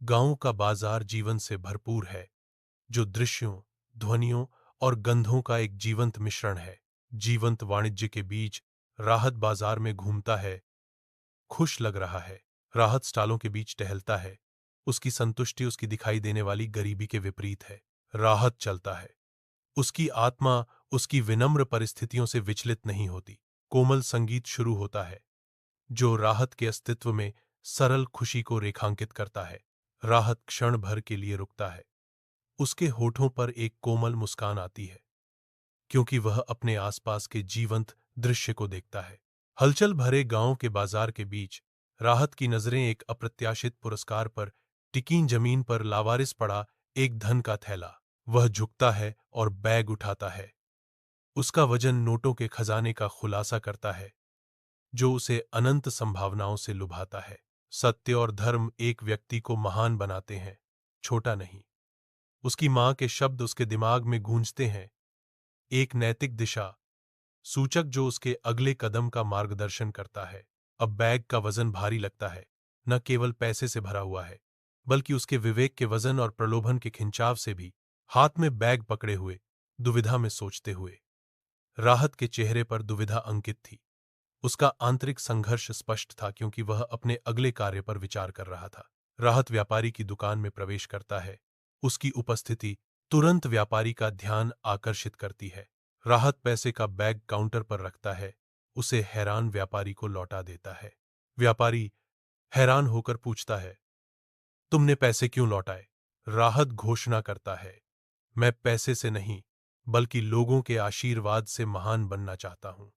गांव का बाजार जीवन से भरपूर है, जो दृश्यों, ध्वनियों और गंधों का एक जीवंत मिश्रण है। जीवंत वाणिज्य के बीच राहत बाजार में घूमता है, खुश लग रहा है। राहत स्टालों के बीच टहलता है। उसकी संतुष्टि उसकी दिखाई देने वाली गरीबी के विपरीत है। राहत चलता है। उसकी आत्मा उसकी विनम्र परिस्थितियों से विचलित नहीं होती। कोमल संगीत शुरू होता है, जो राहत के अस्तित्व में सरल खुशी को रेखांकित करता है। राहत क्षण भर के लिए रुकता है। उसके होठों पर एक कोमल मुस्कान आती है, क्योंकि वह अपने आसपास के जीवंत दृश्य को देखता है। हलचल भरे गांव के बाजार के बीच राहत की नजरें एक अप्रत्याशित पुरस्कार पर टिकी। जमीन पर लावारिस पड़ा एक धन का थैला। वह झुकता है और बैग उठाता है। उसका वजन नोटों के खजाने का खुलासा करता है, जो उसे अनंत संभावनाओं से लुभाता है। सत्य और धर्म एक व्यक्ति को महान बनाते हैं, छोटा नहीं। उसकी मां के शब्द उसके दिमाग में गूंजते हैं, एक नैतिक दिशा सूचक जो उसके अगले कदम का मार्गदर्शन करता है। अब बैग का वजन भारी लगता है, न केवल पैसे से भरा हुआ है, बल्कि उसके विवेक के वजन और प्रलोभन के खिंचाव से भी। हाथ में बैग पकड़े हुए, दुविधा में सोचते हुए, राहत के चेहरे पर दुविधा अंकित थी। उसका आंतरिक संघर्ष स्पष्ट था, क्योंकि वह अपने अगले कार्य पर विचार कर रहा था। राहत व्यापारी की दुकान में प्रवेश करता है। उसकी उपस्थिति तुरंत व्यापारी का ध्यान आकर्षित करती है। राहत पैसे का बैग काउंटर पर रखता है, उसे हैरान व्यापारी को लौटा देता है। व्यापारी हैरान होकर पूछता है, तुमने पैसे क्यों लौटाए? राहत घोषणा करता है, मैं पैसे से नहीं, बल्कि लोगों के आशीर्वाद से महान बनना चाहता हूं।